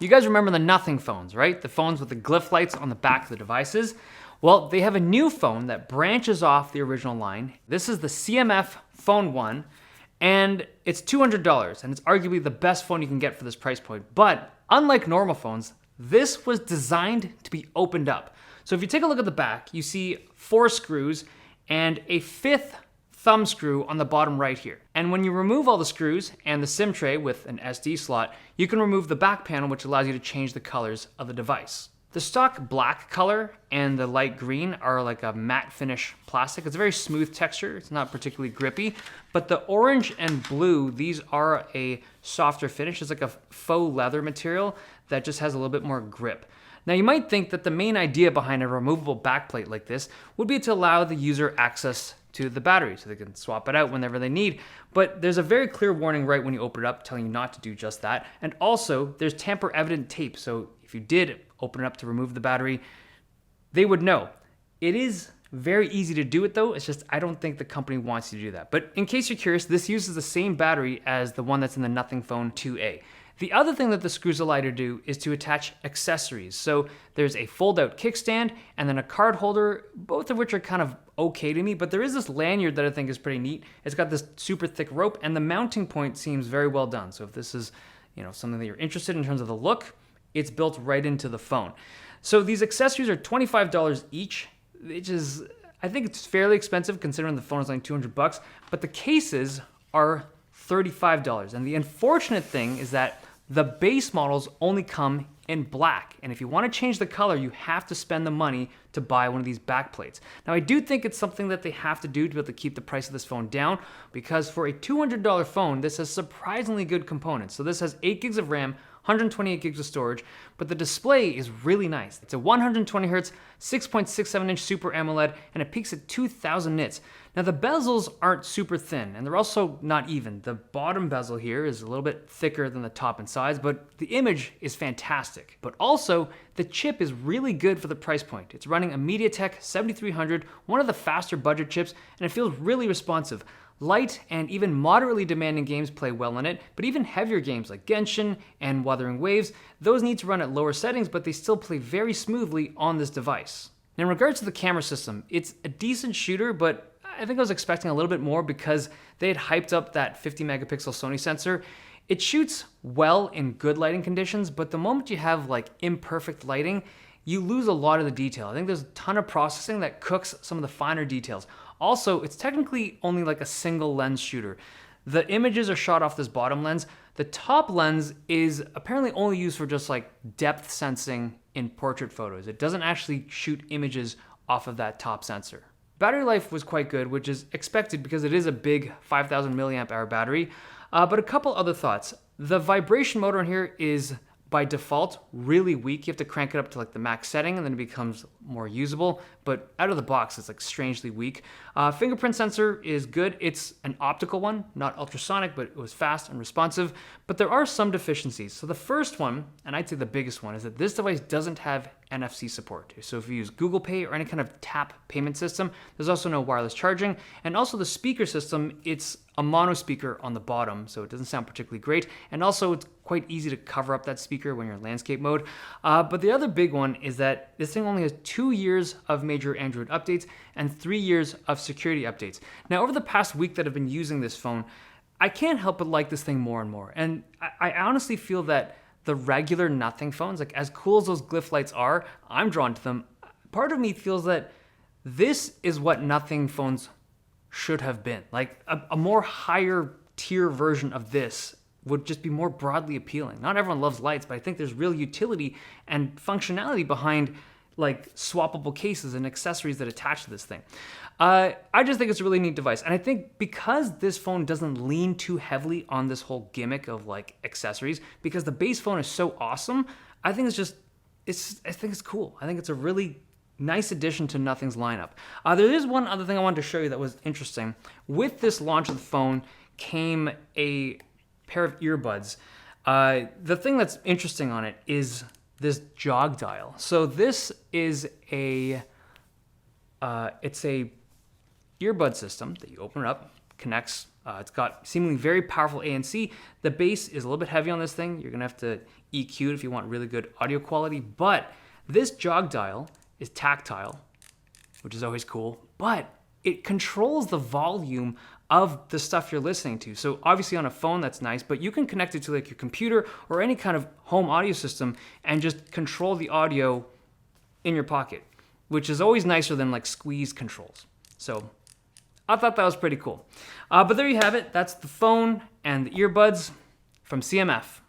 You guys remember the Nothing phones, right? The phones with the glyph lights on the back of the devices. Well, they have a new phone that branches off the original line. This is the CMF Phone 1, and it's $200, and it's arguably the best phone you can get for this price point. But unlike normal phones, this was designed to be opened up. So if you take a look at the back, you see 4 screws and a 5th thumb screw on the bottom right here. And when you remove all the screws and the SIM tray with an SD slot, you can remove the back panel, which allows you to change the colors of the device. The stock black color and the light green are like a matte finish plastic. It's a very smooth texture. It's not particularly grippy, but the orange and blue, these are a softer finish. It's like a faux leather material that just has a little bit more grip. Now you might think that the main idea behind a removable backplate like this would be to allow the user access to the battery so they can swap it out whenever they need. But there's a very clear warning right when you open it up telling you not to do just that. And also there's tamper evident tape. So if you did open it up to remove the battery, they would know. It is very easy to do it though. It's just, I don't think the company wants you to do that. But in case you're curious, this uses the same battery as the one that's in the Nothing Phone 2A. The other thing that the screws allow you to do is to attach accessories. So there's a fold-out kickstand and then a card holder, both of which are kind of okay to me, but there is this lanyard that I think is pretty neat. It's got this super thick rope and the mounting point seems very well done. So if this is, something that you're interested in terms of the look, it's built right into the phone. So these accessories are $25 each, which is, I think it's fairly expensive considering the phone is only $200, but the cases are $35. And the unfortunate thing is that the base models only come in black. And if you want to change the color, you have to spend the money to buy one of these backplates. Now, I do think it's something that they have to do to be able to keep the price of this phone down, because for a $200 phone, this has surprisingly good components. So this has 8 gigs of RAM, 128 gigs of storage, but the display is really nice. It's a 120 Hz, 6.67 inch Super AMOLED, and it peaks at 2000 nits. Now the bezels aren't super thin, and they're also not even. The bottom bezel here is a little bit thicker than the top and sides, but the image is fantastic. But also, the chip is really good for the price point. It's running a MediaTek 7300, one of the faster budget chips, and it feels really responsive. Light and even moderately demanding games play well in it, but even heavier games like Genshin and Wuthering Waves, those need to run at lower settings, but they still play very smoothly on this device. Now, in regards to the camera system, it's a decent shooter, but I think I was expecting a little bit more because they had hyped up that 50 megapixel Sony sensor. It shoots well in good lighting conditions, but the moment you have like imperfect lighting, you lose a lot of the detail. I think there's a ton of processing that cooks some of the finer details. Also, it's technically only like a single lens shooter. The images are shot off this bottom lens. The top lens is apparently only used for just like depth sensing in portrait photos. It doesn't actually shoot images off of that top sensor. Battery life was quite good, which is expected because it is a big 5000 milliamp hour battery. But a couple other thoughts. The vibration motor in here is by default really weak. You have to crank it up to like the max setting and then it becomes more usable, but out of the box it's like strangely weak. Fingerprint sensor is good. It's an optical one, not ultrasonic, but it was fast and responsive, but there are some deficiencies. So the first one, and I'd say the biggest one, is that this device doesn't have NFC support. So if you use Google Pay or any kind of tap payment system, there's also no wireless charging. And also the speaker system, it's a mono speaker on the bottom, so it doesn't sound particularly great. And also it's quite easy to cover up that speaker when you're in landscape mode. But the other big one is that this thing only has 2 years of major Android updates and 3 years of security updates. Now, over the past week that I've been using this phone, I can't help but like this thing more and more. And I honestly feel that the regular Nothing phones, like as cool as those glyph lights are, I'm drawn to them. Part of me feels that this is what Nothing phones should have been. Like a more higher tier version of this would just be more broadly appealing. Not everyone loves lights, but I think there's real utility and functionality behind like swappable cases and accessories that attach to this thing. I just think it's a really neat device. And I think because this phone doesn't lean too heavily on this whole gimmick of like accessories, because the base phone is so awesome, I think it's cool. I think it's a really nice addition to Nothing's lineup. There is one other thing I wanted to show you that was interesting. With this launch of the phone came a pair of earbuds. The thing that's interesting on it is this jog dial. So this is it's a earbud system that you open it up, connects It's got seemingly very powerful ANC. The bass is a little bit heavy on this thing. You're gonna have to EQ it if you want really good audio quality, but this jog dial is tactile, which is always cool, but it controls the volume of the stuff you're listening to. So obviously on a phone, that's nice, but you can connect it to like your computer or any kind of home audio system and just control the audio in your pocket, which is always nicer than like squeeze controls. So I thought that was pretty cool. But there you have it. That's the phone and the earbuds from CMF.